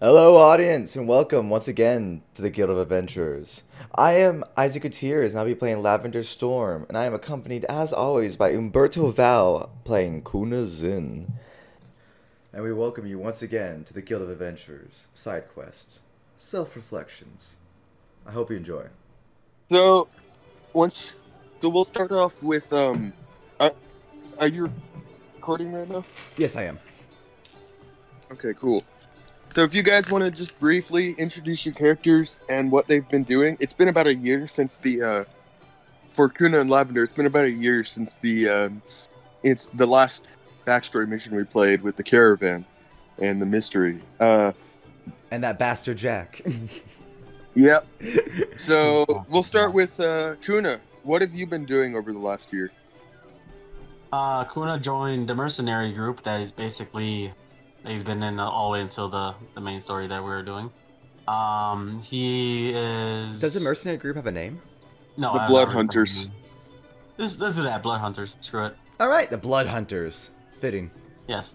Hello, audience, and welcome once again to the Guild of Adventurers. I am Isaac Gutierrez, and I'll be playing Lavender Storm, and I am accompanied, as always, by Humberto Val playing Quna Zyn. And we welcome you once again to the Guild of Adventurers, side quests, Self Reflections. I hope you enjoy. So, once, so we'll start off with, are you recording right now? Yes, I am. Okay, cool. So if you guys want to just briefly introduce your characters and what they've been doing. It's been about a year since for Quna and Lavender, it's been about a year since it's the last backstory mission we played with the caravan and the mystery. And that bastard Jack. Yep. So, we'll start with, Quna. What have you been doing over the last year? Quna joined the mercenary group that is basically, he's been in all the way until the main story that we're doing. He is... Does the mercenary group have a name? No, The Blood Hunters. Let's do that, Blood Hunters. Screw it. Alright, the Blood Hunters. Fitting. Yes.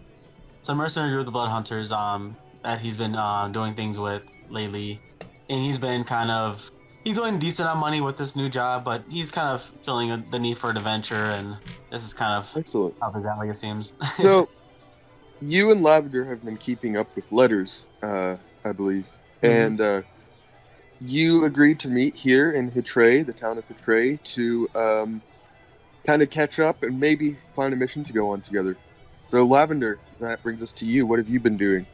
So mercenary group, the Blood Hunters, that he's been doing things with lately. And he's been he's doing decent on money with this new job, but he's kind of feeling the need for an adventure, and this is kind of Excellent. up his alley, it seems. So, you and Lavender have been keeping up with letters, I believe. Mm-hmm. And you agreed to meet here in Hitray, the town of Hitray, to kind of catch up and maybe find a mission to go on together. So, Lavender, that brings us to you. What have you been doing?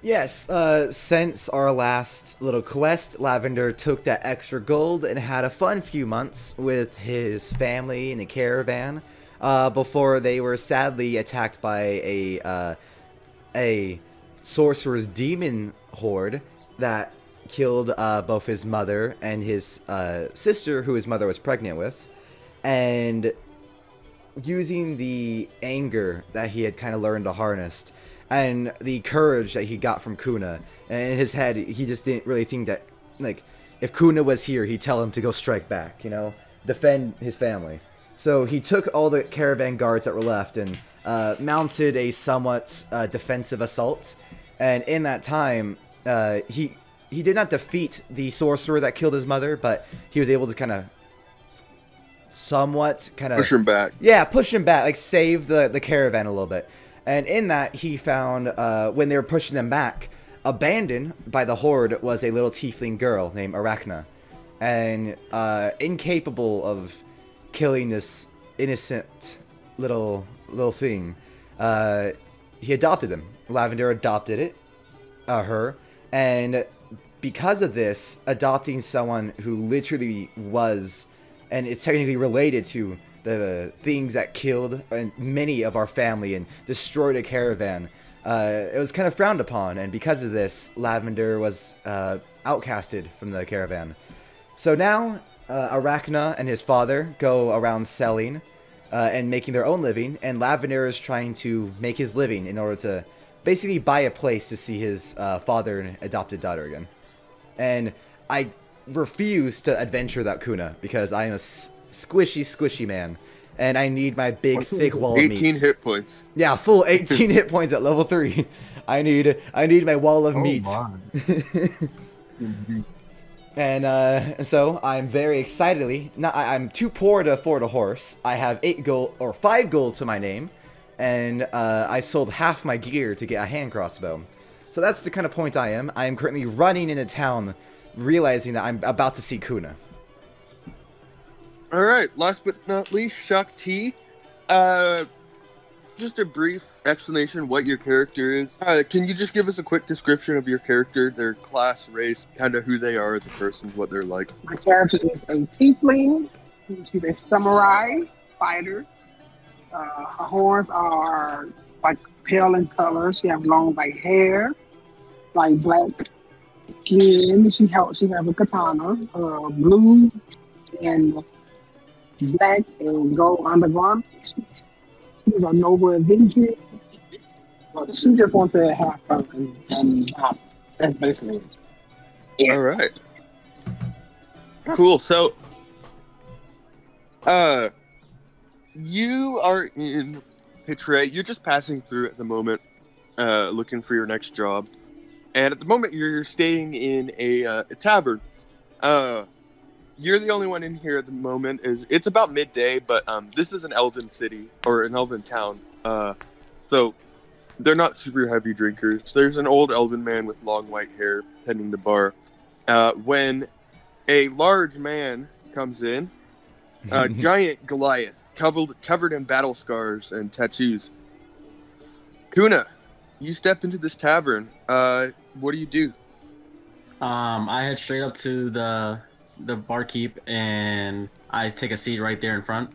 Yes, since our last little quest, Lavender took that extra gold and had a fun few months with his family in a caravan, before they were sadly attacked by a sorcerer's demon horde that killed both his mother and his sister, who his mother was pregnant with. And using the anger that he had kind of learned to harness, and the courage that he got from Quna, and in his head, he just didn't really think that, like, if Quna was here, he'd tell him to go strike back, you know, defend his family. So he took all the caravan guards that were left and mounted a somewhat defensive assault. And in that time, he did not defeat the sorcerer that killed his mother, but he was able to kind of Push him back. Yeah, push him back, like save the caravan a little bit. And in that, he found, when they were pushing them back, abandoned by the horde was a little tiefling girl named Arachna. And incapable of killing this innocent little thing, he adopted them. Lavender adopted her. And because of this, adopting someone who literally was, and it's technically related to the things that killed many of our family and destroyed a caravan, it was kind of frowned upon, and because of this, Lavender was outcasted from the caravan. So now, Arachna and his father go around selling and making their own living, and Lavender is trying to make his living in order to basically buy a place to see his father and adopted daughter again. And I refuse to adventure without Quna, because I am a squishy man, and I need my big thick wall of meat. 18 hit points. Yeah, full 18 hit points at level 3. I need my wall of meat. And so I'm very excitedly, I'm too poor to afford a horse. I have 5 gold to my name, and I sold half my gear to get a hand crossbow. So that's the kind of point I am. I am currently running into town, realizing that I'm about to see Quna. Alright, last but not least, Shakti. Just a brief explanation what your character is. Can you just give us a quick description of your character, their class, race, kind of who they are as a person, what they're like? My character is a tiefling. She's a samurai fighter. Her horns are like pale in color. She has long white hair, like black skin. She has a katana, blue and black and gold undergarments. She's a noble adventurer. But she just wants to have fun and that's basically it. All right. Cool. So, you are in Hitray. You're just passing through at the moment, looking for your next job. And at the moment, you're staying in a tavern. You're the only one in here at the moment. It's about midday, but this is an elven city or an elven town. So they're not super heavy drinkers. There's an old elven man with long white hair tending the bar. When a large man comes in, a giant Goliath, covered in battle scars and tattoos. Quna, you step into this tavern. What do you do? I head straight up to the barkeep and I take a seat right there in front.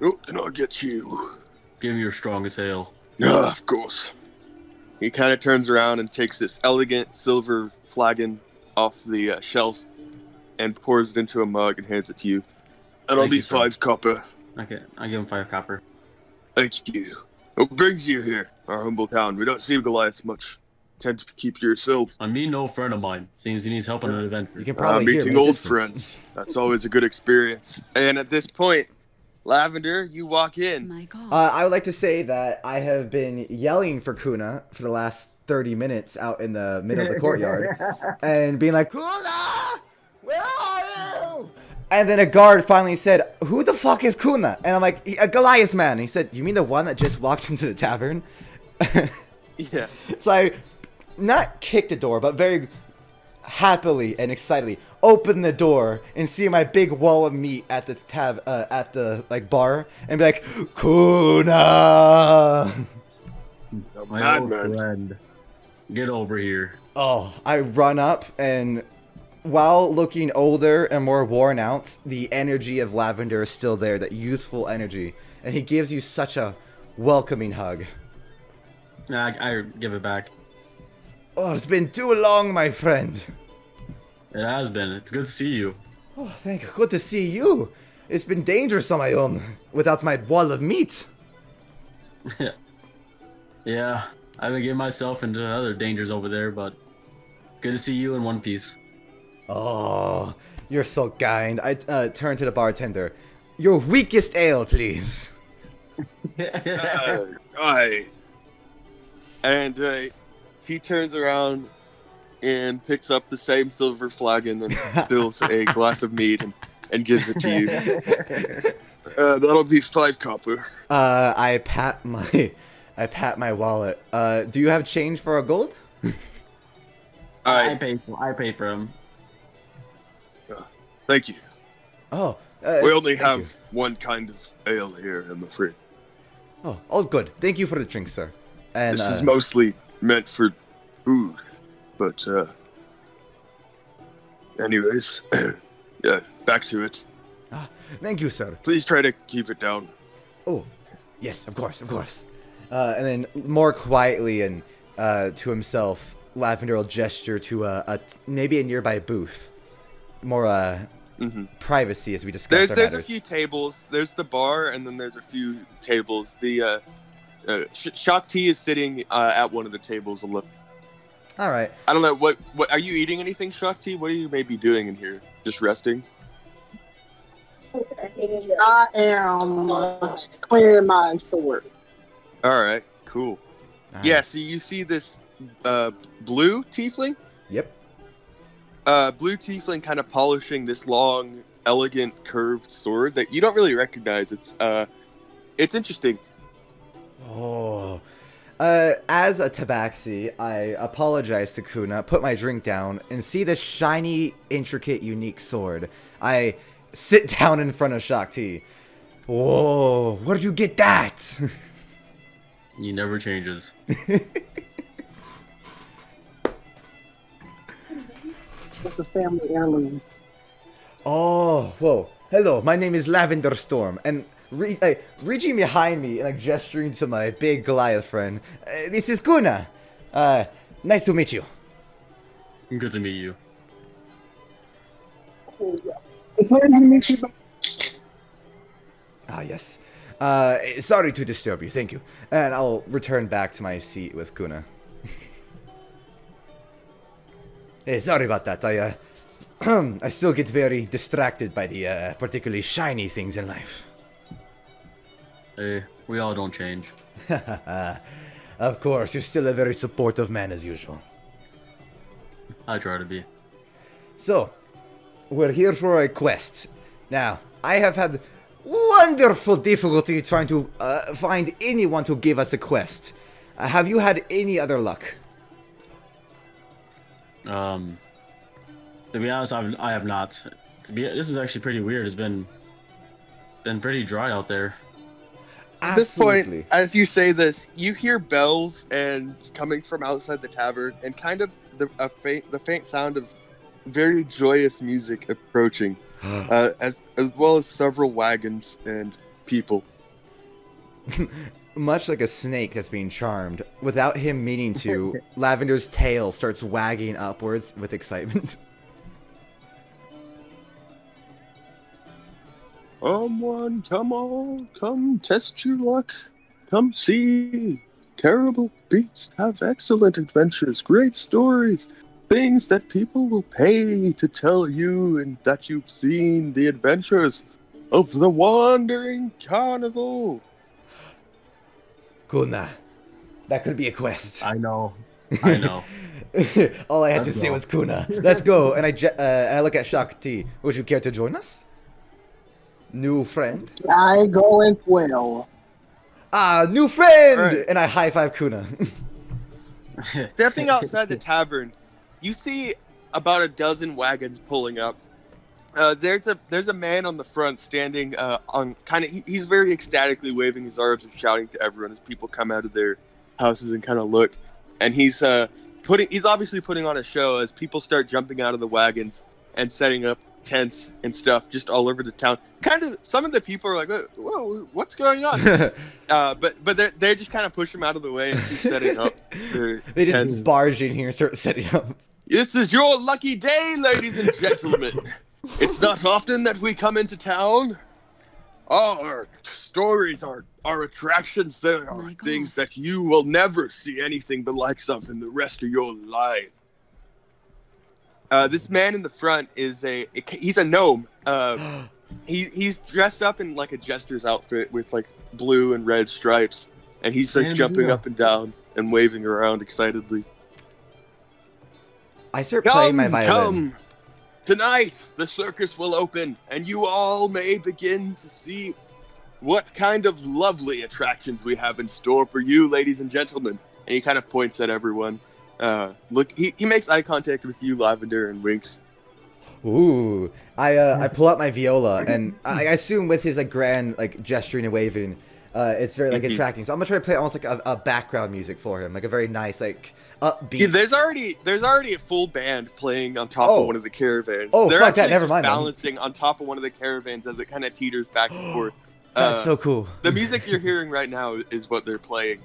Oh, then I'll get you. Give me your strongest ale. Of course. He kind of turns around and takes this elegant silver flagon off the shelf and pours it into a mug and hands it to you. That'll be 5 copper. Okay, I'll give him 5 copper. Thank you. What brings you here, our humble town? We don't see Goliaths much. Tend to keep to yourself. I mean, no friend of mine. Seems he needs help on an adventure. You can probably hear meeting him at a old distance. friends. That's always a good experience. And at this point, Lavender, you walk in. My God. I would like to say that I have been yelling for Quna for the last 30 minutes out in the middle of the courtyard and being like, Quna, where are you? And then a guard finally said, who the fuck is Quna? And I'm like, a Goliath man. And he said, you mean the one that just walked into the tavern? Yeah. So I not kicked the door, but very happily and excitedly open the door and see my big wall of meat at the bar and be like, Quna! My old man. friend. Get over here. Oh, I run up and while looking older and more worn out, the energy of Lavender is still there, that youthful energy. And he gives you such a welcoming hug. I give it back. Oh, it's been too long, my friend. It has been. It's good to see you. Oh, thank you. Good to see you. It's been dangerous on my own without my wall of meat. Yeah, I've been getting myself into other dangers over there, but good to see you in one piece. Oh, you're so kind. I turn to the bartender. Your weakest ale, please. Aye. And he turns around and picks up the same silver flagon and fills a glass of mead and gives it to you. That'll be 5 copper. I pat my wallet. Do you have change for a gold? I paid for him. Thank you. Oh, We only thank have you. one kind of ale here, I'm afraid. Oh, all good. Thank you for the drink, sir. And This is mostly meant for food, but anyways, yeah, back to it. thank you, sir. Please try to keep it down. Oh, yes, of course, of course. And then more quietly and to himself, Lavender will gesture to maybe a nearby booth. More privacy as we discuss our There's matters. a few tables. There's the bar, and then there's a few tables. The Shakti is sitting at one of the tables alone. All right. I don't know what are you eating anything, Shakti? What are you maybe doing in here? Just resting? I am clearing my sword. All right, cool. All Yeah, right. so you see this blue tiefling? Yep. Blue tiefling kind of polishing this long, elegant, curved sword that you don't really recognize. It's interesting. Oh. As a tabaxi, I apologize to Quna, put my drink down, and see this shiny, intricate, unique sword. I sit down in front of Shakti. Whoa, where did you get that? He never changes. It's a family heirloom. Oh, whoa. Hello, my name is Lavender Storm, and reaching behind me and gesturing to my big Goliath friend, this is Quna. Nice to meet you. Good to meet you. It's very nice to meet you. Ah, yes. Sorry to disturb you, thank you. And I'll return back to my seat with Quna. Hey, sorry about that. I still get very distracted by the particularly shiny things in life. Hey, we all don't change. Of course, you're still a very supportive man as usual. I try to be. So, we're here for a quest. Now, I have had wonderful difficulty trying to find anyone to give us a quest. Have you had any other luck? To be honest, I have not. This is actually pretty weird. It's been pretty dry out there. At this point, as you say this, you hear bells and coming from outside the tavern, and kind of the faint sound of very joyous music approaching, as well as several wagons and people. Much like a snake that's being charmed, without him meaning to, Lavender's tail starts wagging upwards with excitement. Come on, come test your luck. Come see. Terrible beasts have excellent adventures, great stories, things that people will pay to tell you, and that you've seen the adventures of the Wandering Carnival. Quna, that could be a quest. I know. All I had to say was Quna. Let's go. And I look at Shakti. Would you care to join us? New friend? I go as well. Ah, new friend! Right. And I high-five Quna. Stepping outside the tavern, you see about a dozen wagons pulling up. There's a man on the front standing on kind of. He's very ecstatically waving his arms and shouting to everyone as people come out of their houses and kind of look. And he's obviously putting on a show as people start jumping out of the wagons and setting up tents and stuff just all over the town. Kind of, some of the people are like, "Whoa, what's going on?" but they just kind of push them out of the way and keep setting up their They just tents. barge in here and start setting up. This is your lucky day, ladies and gentlemen. It's not often that we come into town. Our stories, our attractions, there are things that you will never see anything the likes of in the rest of your life. This man in the front he's a gnome. He's dressed up in like a jester's outfit with like blue and red stripes, and he's like jumping up and down and waving around excitedly. I start playing my violin. Come! Tonight, the circus will open, and you all may begin to see what kind of lovely attractions we have in store for you, ladies and gentlemen. And he kind of points at everyone. Look, he makes eye contact with you, Lavender, and winks. Ooh, I pull out my viola, and I assume with his like grand like gesturing and waving, it's very like attracting. So I'm gonna try to play almost like a background music for him, like a very nice like upbeat. Yeah, there's already a full band playing on top of one of the caravans. Oh, They're fuck that! actually Never just mind. balancing on top of one of the caravans as it kind of teeters back and forth. That's so cool. The music you're hearing right now is what they're playing.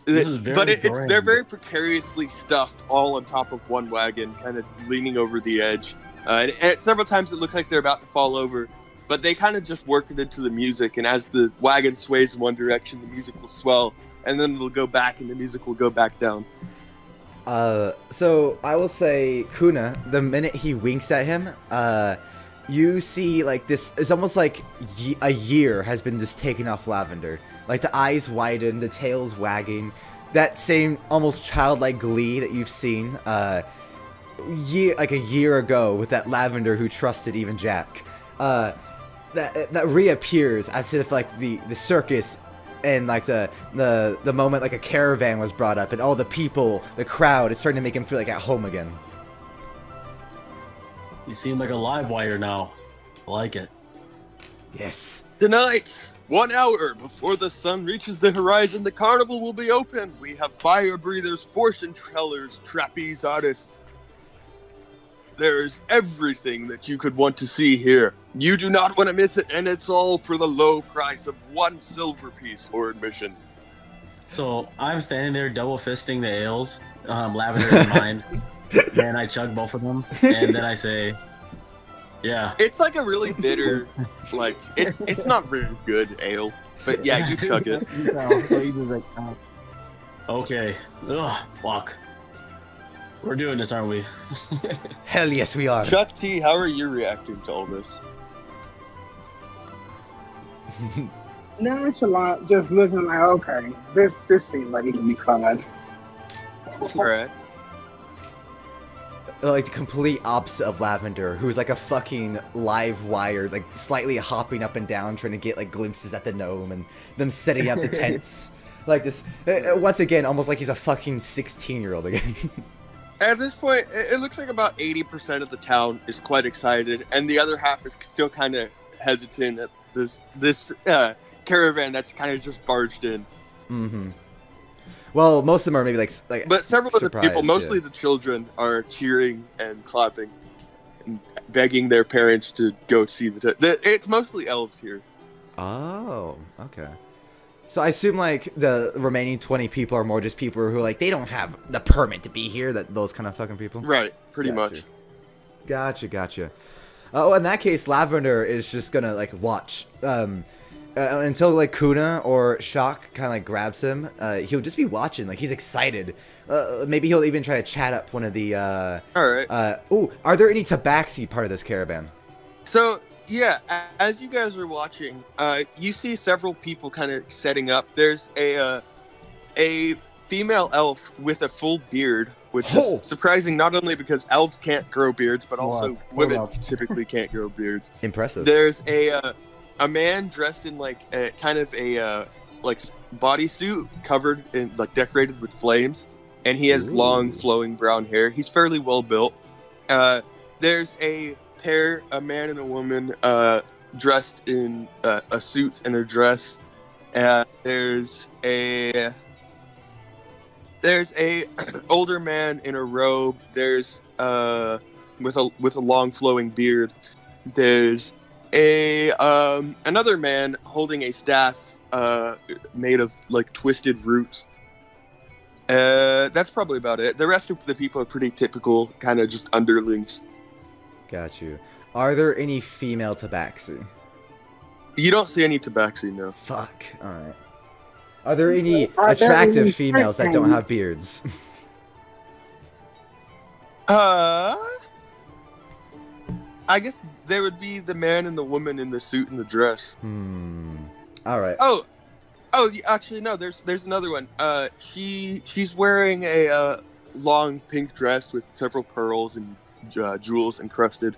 This is very they're very precariously stuffed all on top of one wagon, kind of leaning over the edge. And several times it looks like they're about to fall over, but they kind of just work it into the music, and as the wagon sways in one direction, the music will swell, and then it'll go back, and the music will go back down. So I will say, Quna, the minute he winks at him, you see like this, it's almost like a year has been just taken off Lavender. Like the eyes widen, the tail's wagging, that same almost childlike glee that you've seen like a year ago with that Lavender who trusted even Jack. That reappears as if like the circus and like the moment like a caravan was brought up and all the people, the crowd, is starting to make him feel like at home again. You seem like a live wire now. I like it. Yes. Tonight, 1 hour before the sun reaches the horizon, the carnival will be open. We have fire breathers, fortune tellers, trapeze artists. There's everything that you could want to see here. You do not want to miss it, and it's all for the low price of 1 silver piece for admission. So I'm standing there double fisting the ales, Lavender and mine, and I chug both of them, and then I say, yeah. It's like a really bitter, like, it's not very good ale, but yeah, you chug it. So he's just like, okay. Ugh, fuck. We're doing this, aren't we? Hell yes, we are. Chuck T, how are you reacting to all this? Nonchalant, just looking like, okay, this seems like it can be fun. Alright. like the complete opposite of Lavender, who's like a fucking live wire, like slightly hopping up and down, trying to get like glimpses at the gnome and them setting up the tents. Like just once again, almost like he's a fucking 16-year-old again. At this point, it looks like about 80% of the town is quite excited, and the other half is still kind of hesitant at this caravan that's kind of just barged in. Mm-hmm. Well, most of them are maybe like but several of the people, mostly yeah. the children, are cheering and clapping and begging their parents to go see it's mostly elves here. Oh, okay. So I assume like the remaining 20 people are more just people who like they don't have the permit to be here. Those kind of fucking people. Right, pretty much. Gotcha. Oh, in that case, Lavender is just gonna like watch until like Quna or Shock kind of like grabs him. He'll just be watching, like he's excited. Maybe he'll even try to chat up one of the. All right. Oh, are there any tabaxi part of this caravan? So. Yeah, as you guys are watching, you see several people kind of setting up. There's a female elf with a full beard, which is surprising not only because elves can't grow beards, but also women typically can't grow beards. Impressive. There's a man dressed in like a kind of a like bodysuit covered in like decorated with flames, and he has long flowing brown hair. He's fairly well built. There's a man and a woman dressed in a suit and a dress. There's a older man in a robe. There's with a long flowing beard. There's another man holding a staff made of like twisted roots. That's probably about it. The rest of the people are pretty typical, kind of just underlings. Got you. Are there any female tabaxi? You don't see any tabaxi, no. Fuck. Alright. Are there any attractive females that don't have beards? I guess there would be the man and the woman in the suit and the dress. Alright. Oh, actually, no, there's another one. She's wearing a long pink dress with several pearls and jewels encrusted,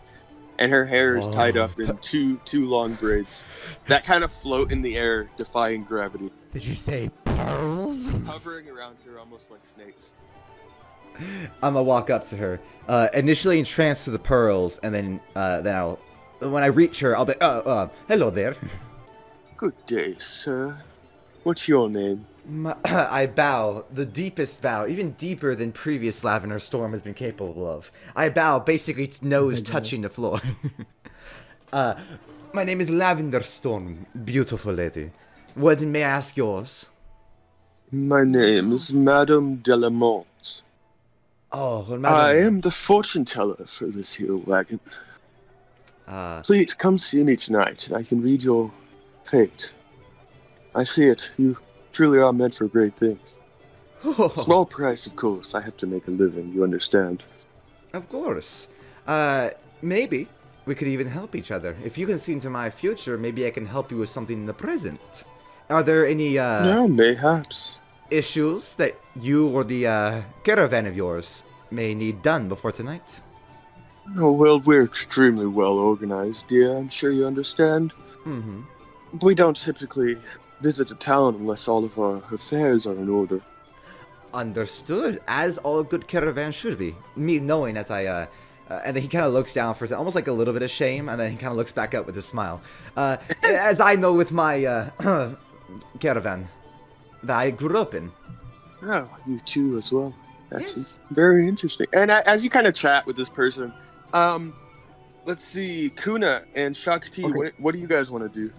and her hair is tied up in two long braids that kind of float in the air, defying gravity. Did you say pearls? Hovering around her almost like snakes. I'm gonna walk up to her, initially entranced to the pearls, and then I'll, when I reach her, I'll be, hello there. Good day, sir. What's your name? I bow, the deepest bow, even deeper than previous Lavender Storm has been capable of. I bow, basically nose touching the floor. My name is Lavender Storm, beautiful lady. What may I ask yours? My name is Madame Delamont. Oh, well, I am the fortune teller for this here wagon. Please come see me tonight, and I can read your fate. I see it. You truly are meant for great things. Small price, of course. I have to make a living, you understand. Of course. Maybe we could even help each other. If you can see into my future, maybe I can help you with something in the present. Are there any, No, mayhaps. issues that you or the, caravan of yours may need done before tonight? Oh, well, we're extremely well organized, dear. I'm sure you understand. Mm-hmm. We don't typically visit a town unless all of our affairs are in order. Understood, as all good caravans should be. Me knowing as I, and then he kind of looks down for a second, almost like a little bit of shame, and then he kind of looks back up with a smile. As I know with my, caravan that I grew up in. Oh, you too as well. That's Yes. very interesting. And as you kind of chat with this person, let's see, Quna and Shakti, what do you guys want to do?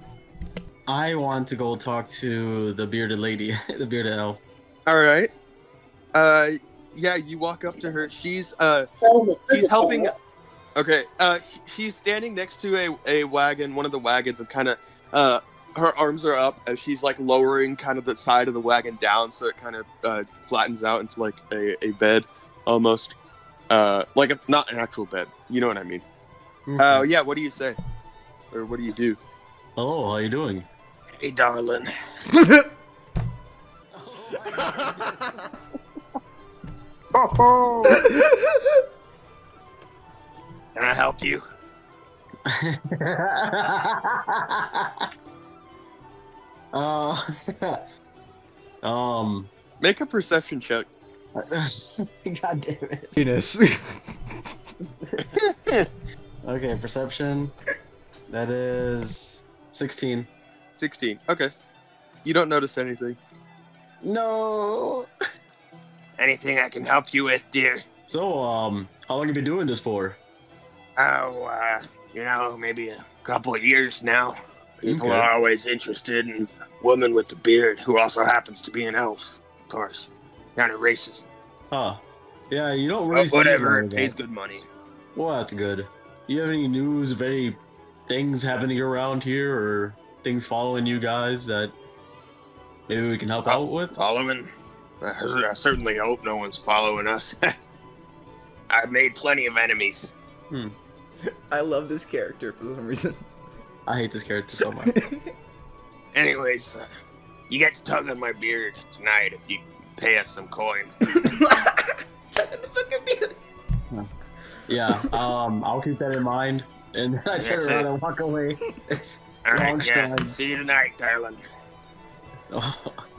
I want to go talk to the bearded lady, the bearded elf. All right. Yeah, you walk up to her. She's helping. Okay. She's standing next to a wagon, one of the wagons, and kind of her arms are up as she's like lowering kind of the side of the wagon down, so it kind of flattens out into like a bed almost, like not an actual bed. You know what I mean? Yeah. What do you say, or what do you do? Hello, how you doing? Hey, darling. help you? Make a perception check. God damn it. Penis. Okay, perception. That is 16. 16. Okay. You don't notice anything. No. Anything I can help you with, dear? So, how long have you been doing this for? Oh, maybe a couple of years now. People Okay. are always interested in a woman with a beard who also happens to be an elf, of course. Kind of racist. Huh. Yeah, you don't really But see whatever, a lot it of pays that. good money. Well, that's good. You have any news of any things happening around here or things following you guys that maybe we can help out with? Following? I certainly hope no one's following us. I've made plenty of enemies. I love this character for some reason. I hate this character so much. Anyways, you get to tug on my beard tonight if you pay us some coin. Yeah, I'll keep that in mind. And then I turn That's around it. and walk away. It's All long right, yeah. stride. See you tonight, darling.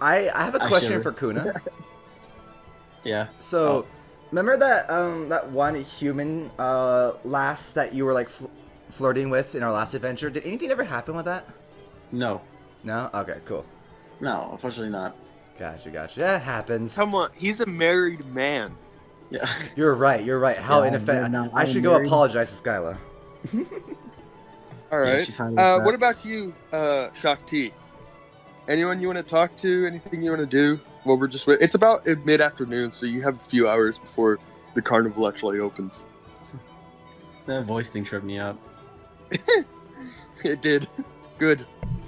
I have a I question shiver. for Quna. Yeah. So, remember that that one human lass that you were like flirting with in our last adventure? Did anything ever happen with that? No. No? Okay, cool. No, unfortunately not. Gotcha. Yeah, it happens. Come on, he's a married man. Yeah. You're right. How Yeah, inoffensive. no, I I'm should go married. apologize to Skyla. All Yeah, right. she's highly What upset. about you, Shakti? Anyone you want to talk to? Anything you want to do? Well, we're just it's about mid-afternoon, so you have a few hours before the carnival actually opens. That voice thing tripped me up. It did. Good.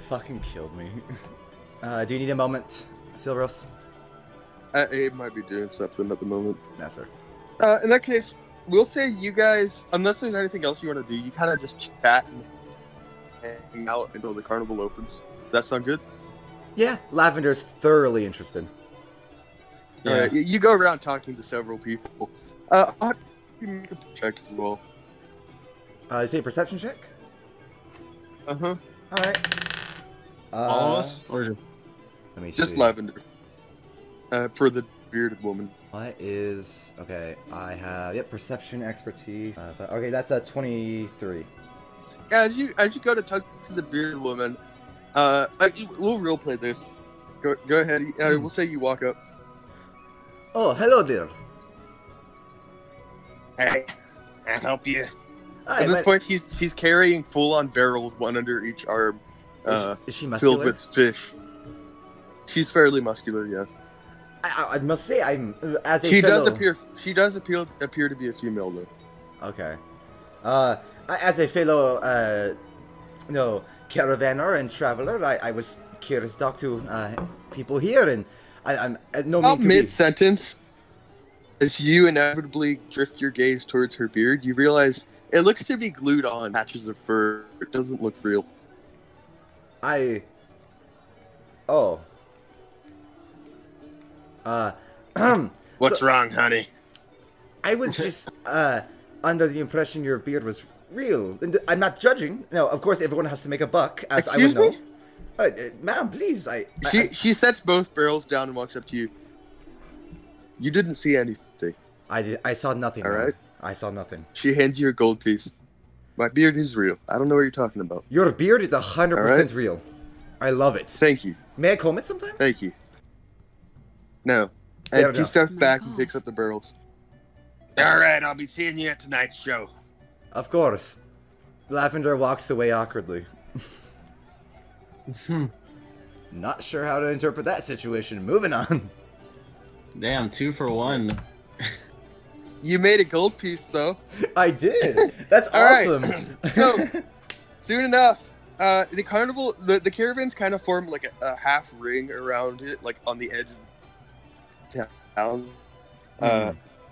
Fucking killed me. Do you need a moment, Silveros? It might be doing something at the moment. No, sir. In that case, we'll say you guys, unless there's anything else you want to do, you kind of just chat and hang out until the carnival opens. Does that sound good? Yeah, Lavender's thoroughly interested. Yeah. All right. You go around talking to several people. I'll have you make a check as well. Say perception check. Uh-huh. All right. All of us? Or just... Let me see. Just Lavender. For the bearded woman. What is okay? I have perception, expertise. Okay, that's a 23. As you go to talk to the bearded woman, we'll role play this. Go ahead. We'll say you walk up. Oh, hello there. Hey, can I help you? Hi, At this point, she's carrying full-on barrels, one under each arm, is she muscular? filled with fish. She's fairly muscular, yeah. I must say, I'm as a She fellow... does appear to be a female though. Okay. As a fellow, caravaner and traveler, I was curious to talk to people here, and I'm no About mean to be... mid-sentence, as you inevitably drift your gaze towards her beard, you realize it looks to be glued on patches of fur. It doesn't look real. Oh. What's wrong, honey? I was just under the impression your beard was real. And I'm not judging. No, of course, everyone has to make a buck, as I would Excuse know. me? Ma'am, please. She sets both barrels down and walks up to you. You didn't see anything. I saw nothing. All ma'am. right. I saw nothing. She hands you a gold piece. My beard is real. I don't know what you're talking about. Your beard is 100% All right. real. I love it. Thank you. May I comb it sometime? Thank you. No. Fair And she enough. steps back and picks up the barrels. All right, I'll be seeing you at tonight's show. Of course. Lavender walks away awkwardly. Not sure how to interpret that situation. Moving on. Damn, 2 for 1. You made a gold piece, though. I did. That's All right. awesome. So, soon enough, the carnival, the caravans kind of form like a half ring around it, like on the edge of town.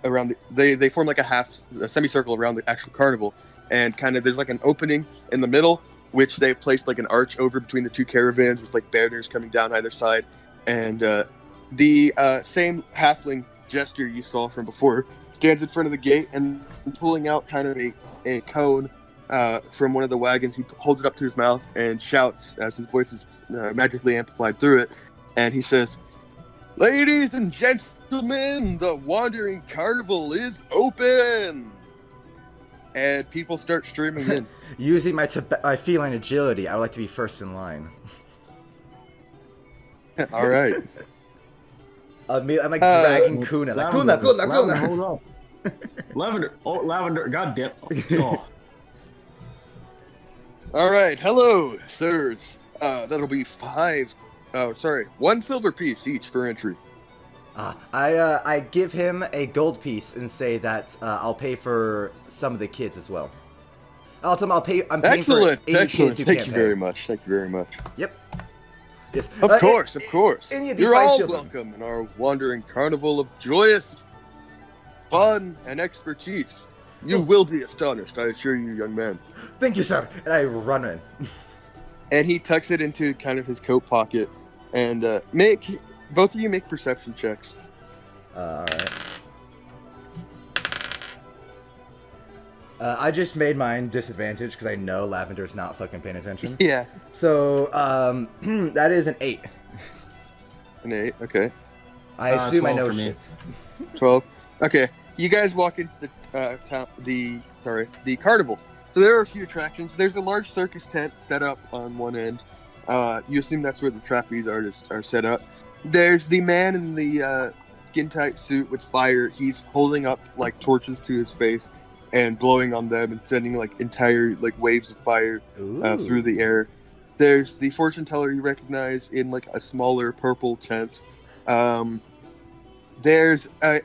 Around they form like a semicircle around the actual carnival, and kind of there's like an opening in the middle, which they've placed like an arch over between the two caravans with like banners coming down either side, and the same halfling jester you saw from before, stands in front of the gate and pulling out kind of a cone from one of the wagons. He holds it up to his mouth and shouts as his voice is magically amplified through it. And he says, "Ladies and gentlemen, the Wandering Carnival is open!" And people start streaming in. Using my feline agility, I would like to be first in line. All right. I'm like dragging Quna. Like, Quna. Hold up. Lavender. Oh, Lavender. God damn. Oh. All right. Hello, sirs. That'll be 1 silver piece each for entry. I give him a gold piece and say that I'll pay for some of the kids as well. I'll tell him I'm paying Excellent. for 80 kids who Thank can't you pay. very much. Thank you very much. Yep. Yes. Of course. any of these You're fine all children. welcome in our Wandering Carnival of joyous fun and expertise. You will be astonished, I assure you, young man. Thank you, sir. And I run in. And he tucks it into kind of his coat pocket. And both of you make perception checks. Alright. I just made mine disadvantage because I know Lavender's not fucking paying attention. Yeah. So, that is an 8. An 8, okay. I assume I know for me. shit. 12. Okay. You guys walk into the carnival. So there are a few attractions. There's a large circus tent set up on one end. You assume that's where the trapeze artists are set up. There's the man in the skin-tight suit with fire. He's holding up like torches to his face and blowing on them and sending like entire like waves of fire through the air. There's the fortune teller you recognize in like a smaller purple tent. There's a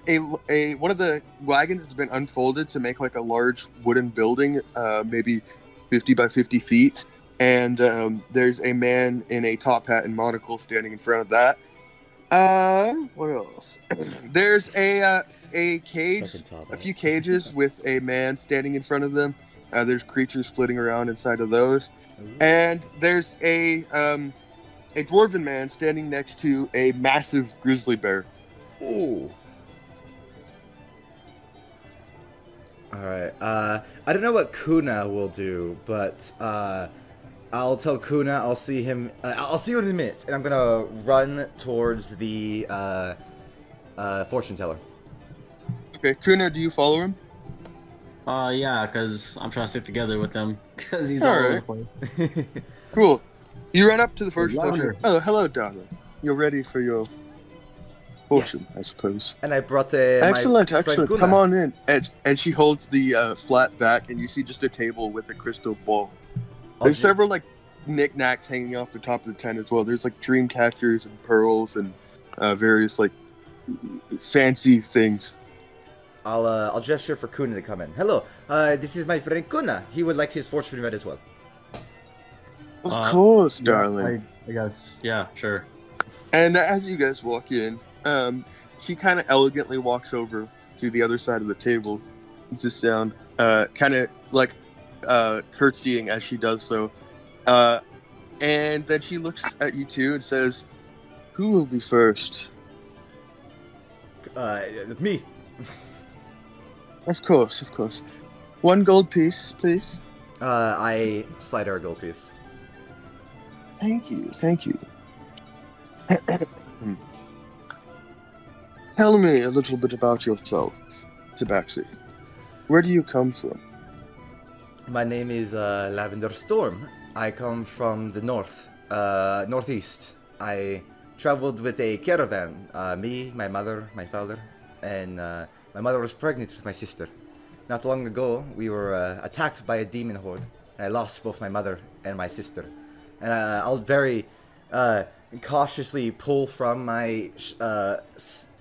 one of the wagons has been unfolded to make like a large wooden building, maybe 50 by 50 feet. And there's a man in a top hat and monocle standing in front of that. What else? There's a cage, a few cages with a man standing in front of them. There's creatures flitting around inside of those. And there's a dwarven man standing next to a massive grizzly bear. Ooh. Alright, I don't know what Quna will do, but I'll tell Quna I'll see him in a minute, and I'm gonna run towards the fortune teller. Okay, Quna, do you follow him? Yeah, because I'm trying to stick together with them, because he's all over the place. Cool. You run up to the fortune Lavender. teller. Oh, hello, darling. You're ready for your fortune, Yes. I suppose. And I brought Excellent. my friend Quna. Come on in. And she holds the flat back, and you see just a table with a crystal ball. There's several like knickknacks hanging off the top of the tent as well. There's like dream catchers and pearls and various like fancy things. I'll gesture for Quna to come in. Hello, this is my friend Quna. He would like his fortune read as well. Of course, darling. I guess. Yeah, sure. And as you guys walk in, she kind of elegantly walks over to the other side of the table and sits down, kind of like curtsying as she does so. And then she looks at you two and says, "Who will be first?" Me. Of course. 1 gold piece, please. I slide her a gold piece. Thank you. Tell me a little bit about yourself, Tabaxi. Where do you come from? My name is Lavender Storm. I come from the northeast. I traveled with a caravan. Me, my mother, my father, and my mother was pregnant with my sister. Not long ago, we were attacked by a demon horde, and I lost both my mother and my sister. And I'll very cautiously pull from my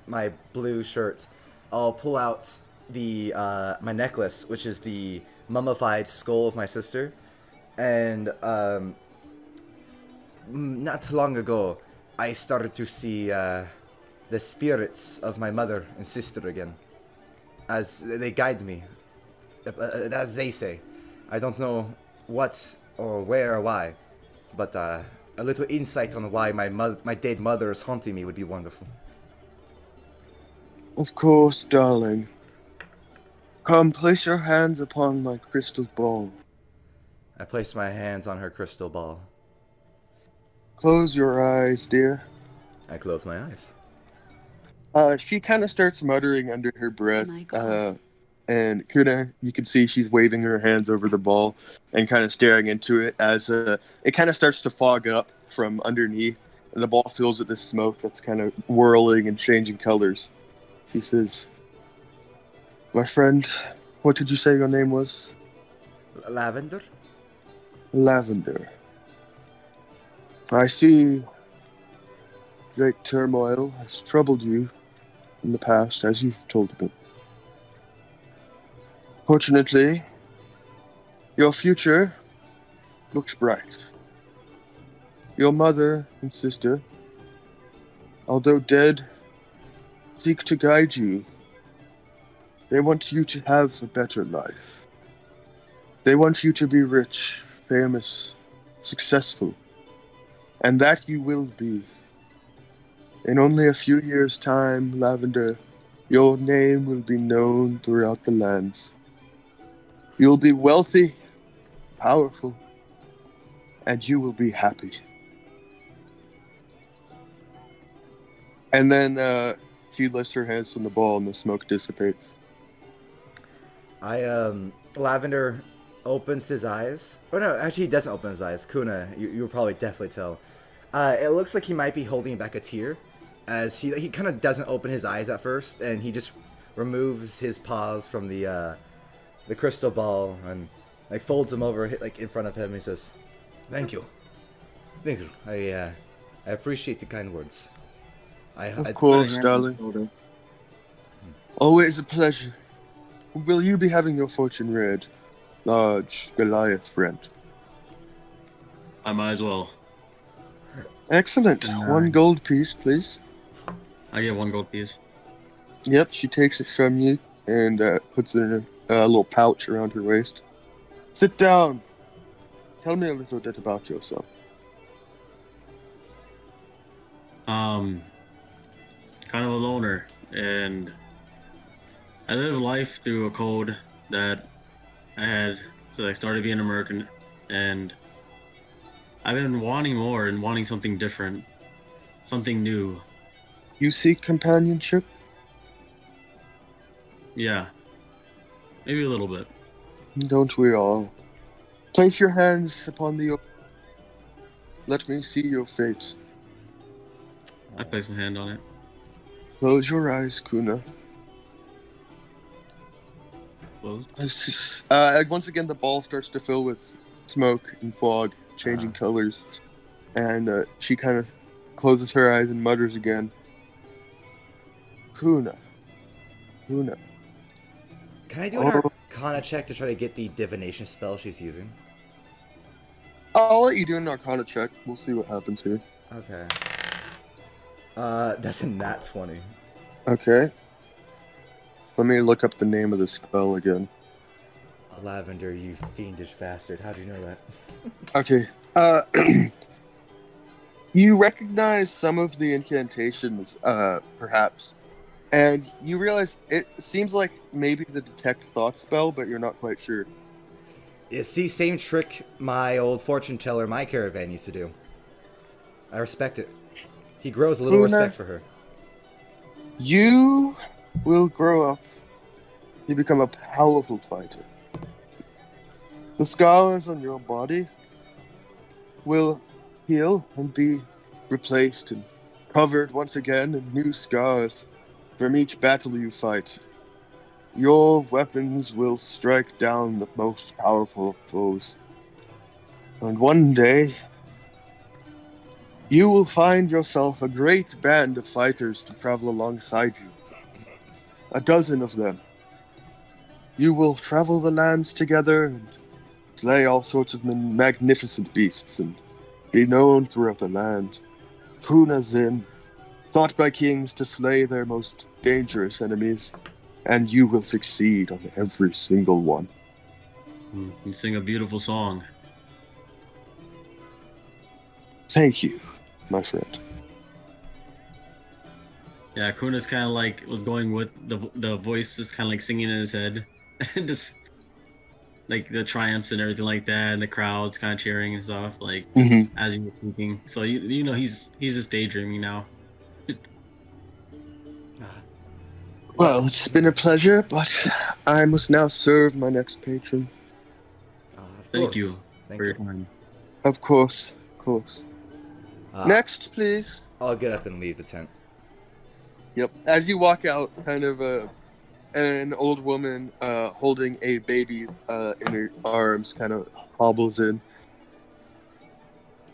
my blue shirt. I'll pull out the my necklace, which is the mummified skull of my sister. And not too long ago, I started to see the spirits of my mother and sister again, as they guide me, as they say. I don't know what or where or why, but a little insight on why my dead mother is haunting me would be wonderful. Of course, darling. Come, place your hands upon my crystal ball. I place my hands on her crystal ball. Close your eyes, dear. I close my eyes. She kind of starts muttering under her breath. My God. And Quna, you can see she's waving her hands over the ball and kind of staring into it as it kind of starts to fog up from underneath. And the ball fills with this smoke that's kind of whirling and changing colors. She says, "My friend, what did you say your name was?" Lavender? Lavender. I see great turmoil has troubled you in the past, as you've told me. Fortunately, your future looks bright. Your mother and sister, although dead, seek to guide you. They want you to have a better life. They want you to be rich, famous, successful, and that you will be. In only a few years' time, Lavender, your name will be known throughout the lands. You'll be wealthy, powerful, and you will be happy. And then she lifts her hands from the ball and the smoke dissipates. Lavender opens his eyes. Oh no, actually he doesn't open his eyes. Quna, you'll probably definitely tell. It looks like he might be holding back a tear, as he kind of doesn't open his eyes at first, and he just removes his paws from the crystal ball and like folds them over like in front of him. And he says, "Thank you, thank you. I appreciate the kind words. Of course, darling. Always a pleasure. Will you be having your fortune read, large Goliath friend?" I might as well. Excellent. 1 gold piece, please. I get 1 gold piece. Yep, she takes it from you and puts it in a little pouch around her waist. Sit down. Tell me a little bit about yourself. Kind of a loner, and I live life through a code that I had since I started being American, and I've been wanting more and wanting something different, something new. You seek companionship? Yeah, maybe a little bit. Don't we all? Place your hands upon the... Let me see your fate. I place my hand on it. Close your eyes, Quna. Closed. Once again, the ball starts to fill with smoke and fog, changing colors. And she kind of closes her eyes and mutters again. Quna. Quna. Can I do an Arcana check to try to get the divination spell she's using? I'll let you do an Arcana check. We'll see what happens here. Okay. That's a nat 20. Okay. Let me look up the name of the spell again. Lavender, you fiendish bastard. How do you know that? Okay. You recognize some of the incantations, perhaps. And you realize it seems like maybe the detect thought spell, but you're not quite sure. See, same trick my old fortune teller, my caravan, used to do. I respect it. He grows a little Quna, respect for her. You will grow up to become a powerful fighter. The scars on your body will heal and be replaced and covered once again in new scars from each battle you fight. Your weapons will strike down the most powerful of foes. And one day, you will find yourself a great band of fighters to travel alongside you. 12 of them. You will travel the lands together and slay all sorts of magnificent beasts and be known throughout the land. Quna Zyn, thought by kings to slay their most dangerous enemies, and you will succeed on every single one. You sing a beautiful song. Thank you, my friend. Yeah, Kuna's kind of like was going with the voice, just kind of like singing in his head, and just like the triumphs and everything like that, and the crowds kind of cheering and stuff, like as he was speaking. So you know he's just daydreaming now. Well, it's been a pleasure, but I must now serve my next patron. Thank you for your time. Of course, of course. Next, please. I'll get up and leave the tent. Yep. As you walk out, kind of an old woman holding a baby in her arms kind of hobbles in.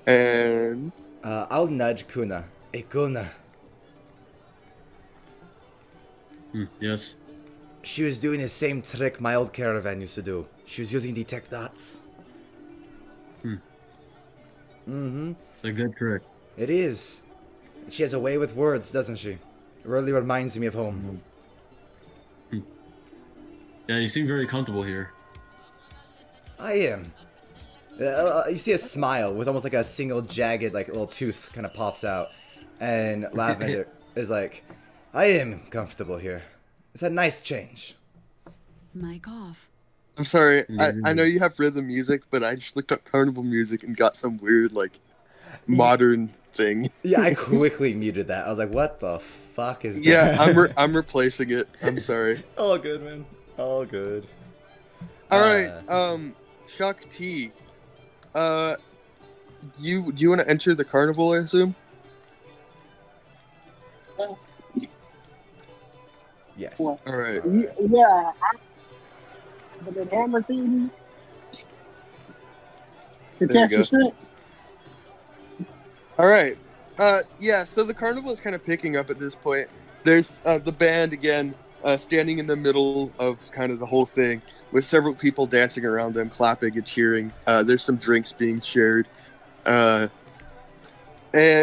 And I'll nudge Quna. Hey, Quna. Yes. She was doing the same trick my old caravan used to do. She was using detect dots. It's a good trick. It is. She has a way with words, doesn't she? It really reminds me of home. Yeah, you seem very comfortable here. I am. You see a smile with almost like a single jagged, like little tooth kind of pops out, and Lavender is like, "I am comfortable here. It's a nice change." Mic off. I'm sorry, I know you have rhythm music, but I just looked up carnival music and got some weird, like, modern thing. Yeah, I quickly muted that. I was like, "What the fuck is that?" Yeah, I'm replacing it. I'm sorry. All good, man. All good. All right, Chuck T. Do you want to enter the carnival? I assume. Yes. Well, All right. yeah. But the hammer thing to There you test the shit. All right. Yeah. So the carnival is kind of picking up at this point. There's the band again, standing in the middle of kind of the whole thing, with several people dancing around them, clapping and cheering. There's some drinks being shared. And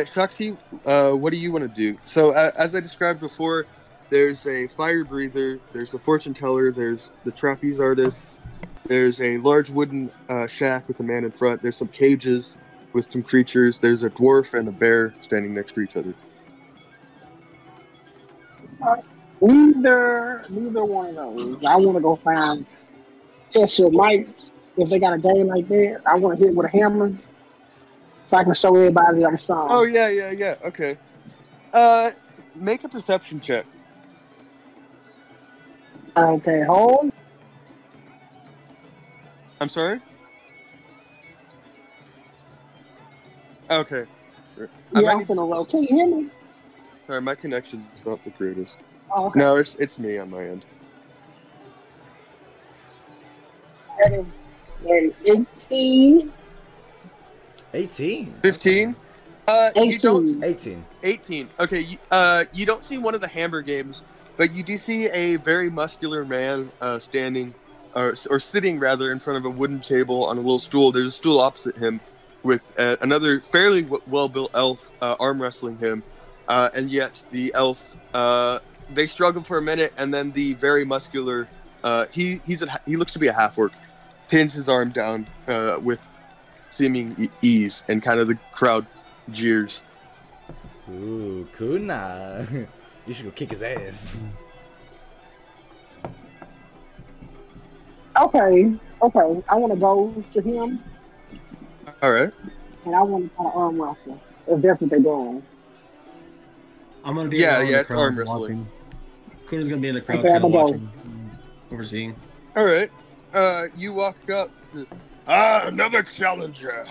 Shakti, what do you want to do? So as I described before, there's a fire breather, there's the fortune teller, there's the trapeze artist, there's a large wooden shack with a man in front, there's some cages with some creatures, there's a dwarf and a bear standing next to each other. Neither one of those. I want to go find Tesla Mike. If they got a game like that, I want to hit with a hammer so I can show everybody I'm strong. Oh, yeah. Okay. Make a perception check. Okay, hold. I'm sorry? Okay. Yeah, I'm finna roll. Can you hear me? Sorry, my connection's not the greatest. Oh, okay. No, it's me on my end. That is 18. 18. 15? 18. You don't... 18. 18. Okay, you don't see one of the hammer games, but you do see a very muscular man standing, or sitting rather, in front of a wooden table on a little stool. There's a stool opposite him with another fairly well-built elf arm wrestling him, and yet the elf, they struggle for a minute, and then the very muscular, he looks to be a half-orc, pins his arm down with seeming ease, and kind of the crowd jeers. Ooh, Quna. You should go kick his ass. Okay. I want to go to him, All right. and I want to kind of arm wrestle, if that's what they're doing. I'm gonna be Yeah, around the it's crowd arm wrestling. watching. Kuna's gonna be in the crowd Okay, kind of I'm gonna go. watching, overseeing. All right. You walk up. Another challenger.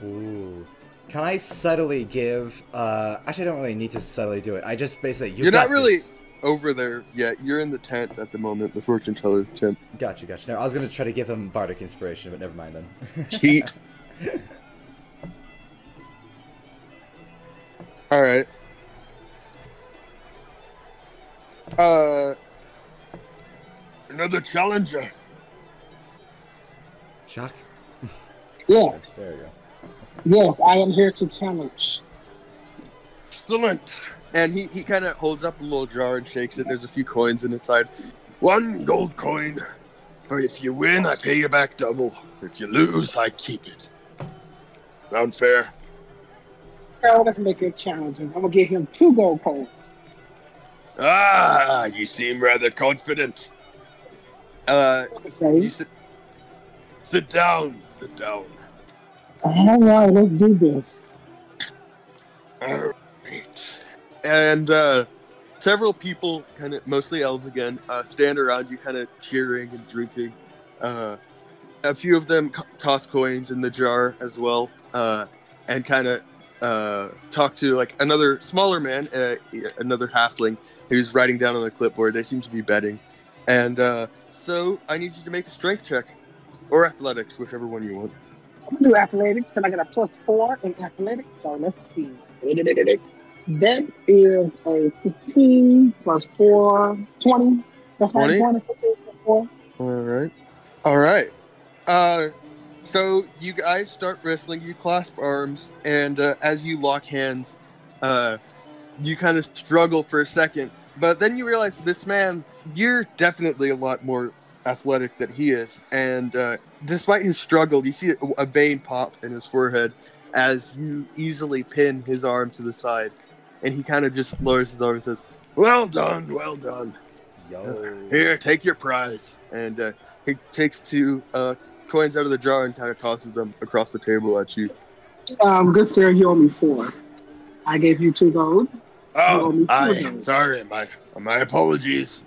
Ooh. Can I subtly give... actually, I don't really need to subtly do it. I just basically... You're not got really this. over there yet. You're in the tent at the moment, the fortune teller tent. Gotcha. No, I was going to try to give him Bardic inspiration, but never mind then. Cheat. All right. Another challenger. Shock? Yes, There you go. yes, I am here to challenge. Excellent. And he kind of holds up a little jar and shakes it. There's a few coins inside. 1 gold coin. For if you win, I pay you back double. If you lose, I keep it. Sound fair? Oh, let's make it challenging. I'm gonna give him 2 gold coins. Ah, you seem rather confident. Say, You sit down. Sit down. all right, let's do this. Alright. And several people, kind of mostly elves again, stand around you, kind of cheering and drinking. A few of them toss coins in the jar as well, and kind of talk to like another smaller man, another halfling who's writing down on a clipboard. They seem to be betting, and so I need you to make a strength check or athletics, whichever one you want. I'm gonna do athletics, and I get a +4 in athletics. So let's see. That is a 15 plus 4, 20. That's my 20, 15 plus 4. All right. So you guys start wrestling. You clasp arms, and as you lock hands, you kind of struggle for a second. But then you realize this man, you're definitely a lot more athletic than he is. And despite his struggle, you see a vein pop in his forehead as you easily pin his arm to the side. And he kind of just lowers his arm and says, well done, well done. Yo. Here, take your prize. And he takes 2 coins out of the jar and kind of tosses them across the table at you. Good sir, you owe me 4. I gave you 2 gold. Oh, sorry, my apologies.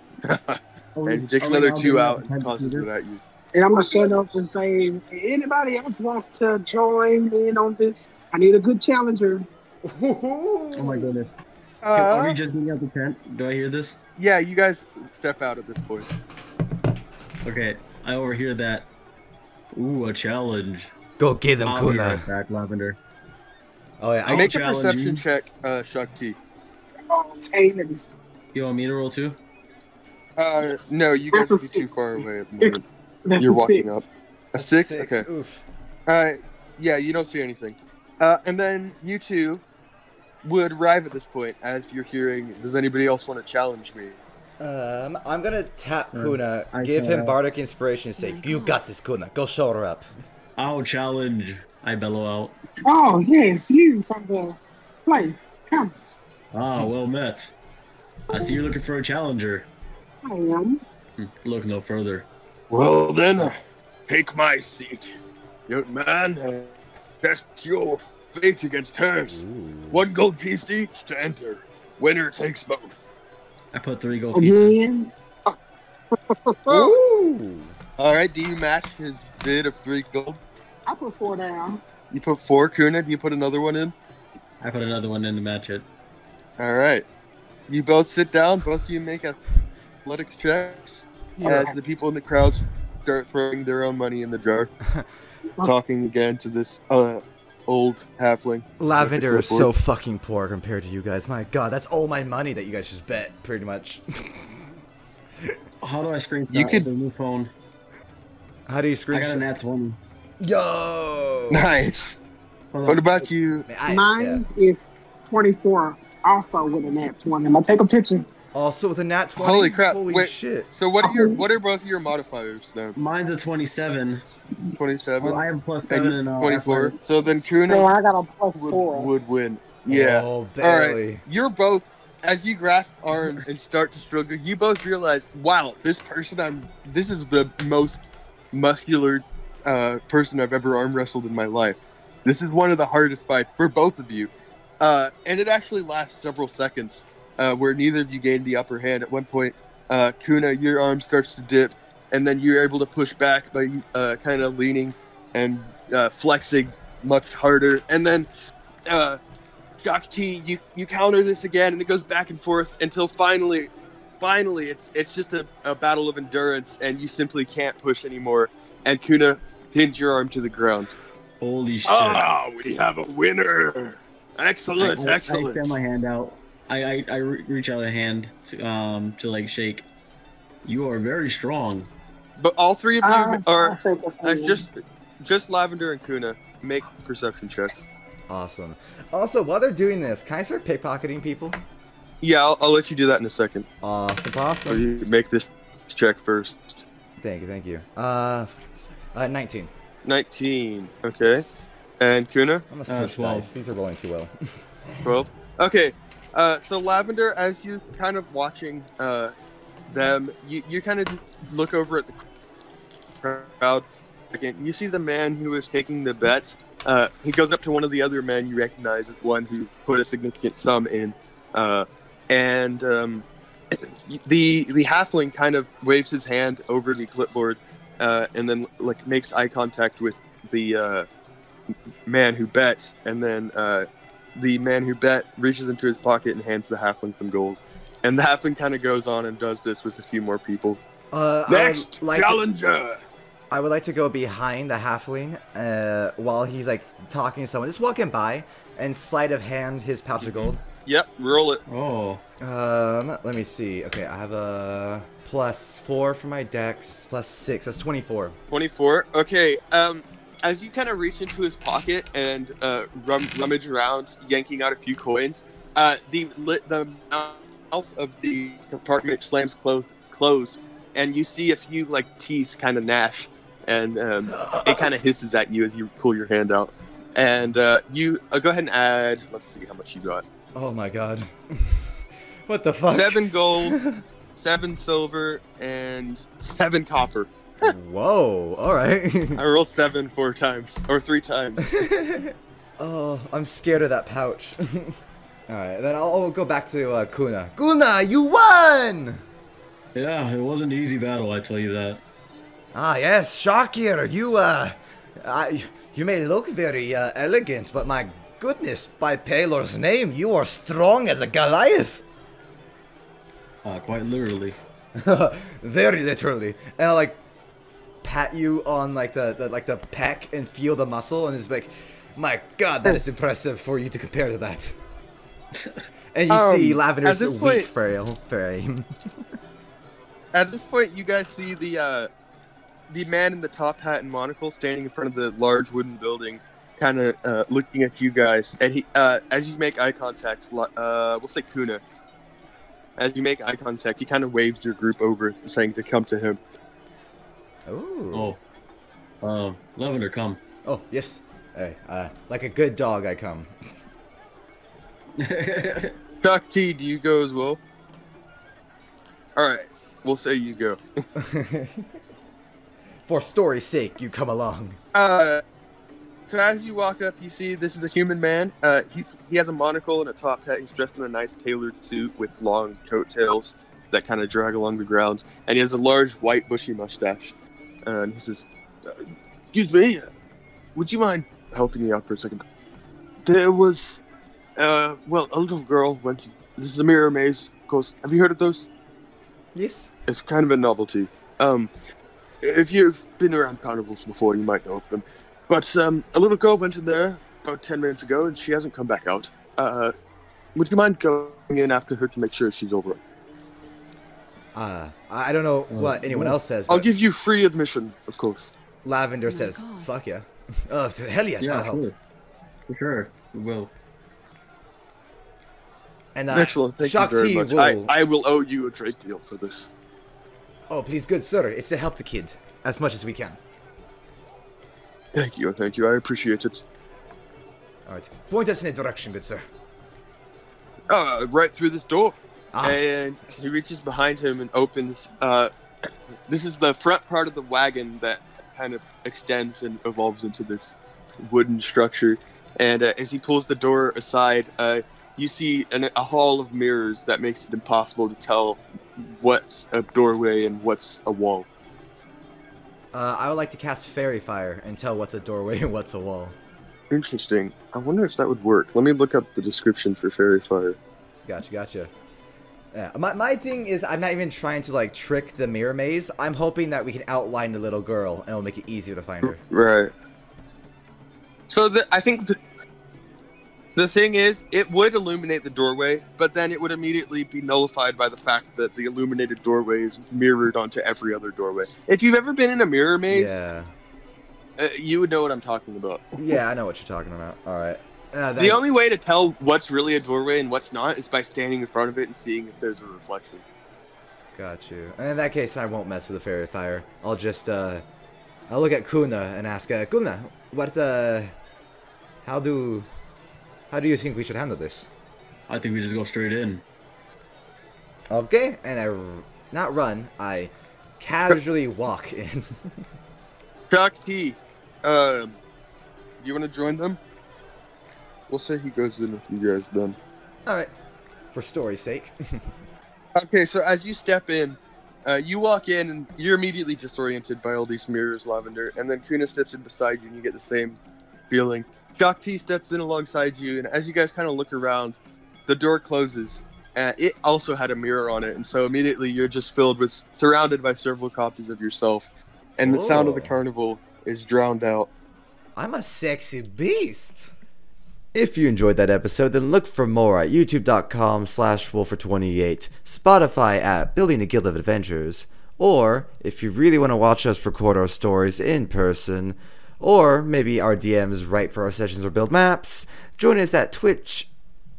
And he takes another 2 out and tosses it at you. And I'm gonna shut up and say, anybody else wants to join in on this? I need a good challenger. Oh my goodness. Are we just getting out the tent? Do I hear this? Yeah, you guys step out at this point. Okay, I overhear that. Ooh, a challenge. Go get them, I'll be Quna. right back, Lavender. Oh yeah, Make a challenge perception you. check, Shakti. Okay, let me see. You want me to roll too? No, you guys would be too far away at the moment. You're walking up. A 6? Okay. Oof. Alright, yeah, you don't see anything. And then you two would arrive at this point as you're hearing, does anybody else want to challenge me? I'm gonna tap Quna, give him Bardic Inspiration, and say, you got this, Quna. Go show her up. I'll challenge. I bellow out. Oh, yes, you from the place. Come. Ah, well met. I see you're looking for a challenger. I am. Look no further. Well then, take my seat. Young man, test your fate against hers. Ooh. 1 gold piece each to enter. Winner takes both. I put 3 gold pieces. Again. Ooh. Alright, do you match his bid of 3 gold? I put 4 down. You put 4, Quna? Do you put another one in? I put another one in to match it. Alright. You both sit down, both of you make athletic checks. Yeah. As the people in the crowd start throwing their own money in the jar. Talking again to this old halfling. Lavender is so fucking poor compared to you guys. My god, that's all my money that you guys just bet, pretty much. How do I screenshot You could- the new phone? How do you I screen? got a nat 20. Yo. Nice. Hold on. What about you? Mine is 24, also with a nat 20. I'm gonna take a picture. Also with a nat 20. Holy crap! Holy Wait. shit. So what are both of your modifiers then? Mine's a 27. 27. Well, I have a +7 and in 24. athletics. So then So Quna I got a +4. would win. Yeah. Oh, All barely. right. You're both, as you grasp arms and start to struggle, you both realize, wow, this is the most muscular person I've ever arm wrestled in my life. This is one of the hardest fights for both of you. And it actually lasts several seconds, where neither of you gain the upper hand. At one point, Quna, your arm starts to dip, and then you're able to push back by kind of leaning and flexing much harder. And then Shakti, you counter this again, and it goes back and forth until finally, it's just a battle of endurance, and you simply can't push anymore. And Quna pins your arm to the ground. Holy shit. Oh, we have a winner! Excellent, I excellent. extend my hand out. I reach out a hand to like shake. You are very strong. But all three of you are I'll shake his hand. just Lavender and Quna make perception checks. Awesome. Also, while they're doing this, can I start pickpocketing people? Yeah, I'll let you do that in a second. Awesome, So awesome. you make this check first. Thank you. 19. 19. Okay. And Quna? I'm gonna switch 12. dice. These are rolling too well. 12. Okay. So Lavender, as you're kind of watching them, you kind of look over at the crowd. You see the man who is taking the bets. He goes up to one of the other men you recognize as one who put a significant sum in, and the halfling kind of waves his hand over the clipboard, and then like makes eye contact with the man who bet, and then the man who bet reaches into his pocket and hands the halfling some gold. And the halfling kind of goes on and does this with a few more people. Next challenger! I would like to go behind the halfling while he's like talking to someone, just walking by, and sleight of hand his pouch of gold. Yep, roll it. Oh. Let me see. Okay, I have a +4 for my dex, +6. That's 24. 24. Okay. As you kind of reach into his pocket and rummage around, yanking out a few coins, the mouth of the compartment slams closed, and you see a few like teeth kind of gnash, and it kind of hisses at you as you pull your hand out. And you go ahead and add. Let's see how much you got. Oh my god. What the fuck? 7 gold, 7 silver, and 7 copper. Whoa, alright. I rolled 7 4 times, or 3 times. Oh, I'm scared of that pouch. Alright, then I'll go back to Quna. Quna, you won! Yeah, it wasn't an easy battle, I tell you that. Ah, yes, Shakir, you may look very elegant, but my goodness, by Palor's name, you are strong as a Goliath. Quite literally. Very literally. And I like pat you on like the pec and feel the muscle, and it's like, my god, that is impressive for you to compare to that. And you see Lavender's weak frame. At this point, you guys see the man in the top hat and monocle standing in front of the large wooden building, kind of looking at you guys. And he, as you make eye contact, we'll say Quna. As you make eye contact, he kind of waves your group over, saying to come to him. Ooh. Oh. Lavender, come. Oh, yes. Hey, like a good dog, I come. Doc T, do you go as well? Alright, we'll say you go. For story's sake, you come along. So as you walk up, you see this is a human man. He has a monocle and a top hat. He's dressed in a nice tailored suit with long coattails that kind of drag along the ground. And he has a large white bushy mustache. And he says, excuse me, would you mind helping me out for a second? There was, well, a little girl went to, this is a mirror maze, of course. Have you heard of those? Yes. It's kind of a novelty. If you've been around carnivals before, you might know of them. But a little girl went in there about 10 minutes ago, and she hasn't come back out. Would you mind going in after her to make sure she's all right? I don't know what anyone else says. I'll give you free admission, of course. Lavender says, fuck yeah. Oh, hell yes, I'll help. Sure. For sure, we will. And excellent, thank you very much. I will owe you a great deal for this. Oh, please, good sir, it's to help the kid as much as we can. Thank you, I appreciate it. Alright, point us in a direction, good sir. Right through this door. And he reaches behind him and opens, this is the front part of the wagon that kind of extends and evolves into this wooden structure. And as he pulls the door aside, you see a hall of mirrors that makes it impossible to tell what's a doorway and what's a wall. I would like to cast Fairy Fire and tell what's a doorway and what's a wall. Interesting. I wonder if that would work. Let me look up the description for Fairy Fire. Gotcha. Yeah, my thing is, I'm not even trying to like trick the mirror maze. I'm hoping that we can outline the little girl and it'll make it easier to find her. Right. So I think the thing is, it would illuminate the doorway, but then it would immediately be nullified by the fact that the illuminated doorway is mirrored onto every other doorway. If you've ever been in a mirror maze, yeah, you would know what I'm talking about. Yeah, I know what you're talking about. All right. The only way to tell what's really a doorway and what's not is by standing in front of it and seeing if there's a reflection. Got you. And in that case, I won't mess with the Fairy Fire. I'll just, I'll look at Quna and ask, Quna, what, how do you think we should handle this? I think we just go straight in. Okay, and not run, I casually walk in. Shock T, you want to join them? We'll say he goes in with you guys then. Alright, for story's sake. Okay, so as you step in, you walk in and you're immediately disoriented by all these mirrors, Lavender, and then Quna steps in beside you and you get the same feeling. Shock T steps in alongside you, and as you guys kind of look around, the door closes, and it also had a mirror on it, and so immediately you're just surrounded by several copies of yourself, and the sound of the carnival is drowned out. I'm a sexy beast. If you enjoyed that episode, then look for more at youtube.com/wolfer28, Spotify at Building a Guild of Adventures, or if you really want to watch us record our stories in person, or maybe our DMs write for our sessions or build maps, join us at Twitch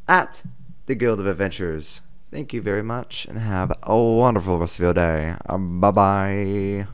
at the Guild of Adventures. Thank you very much, and have a wonderful rest of your day. Bye-bye.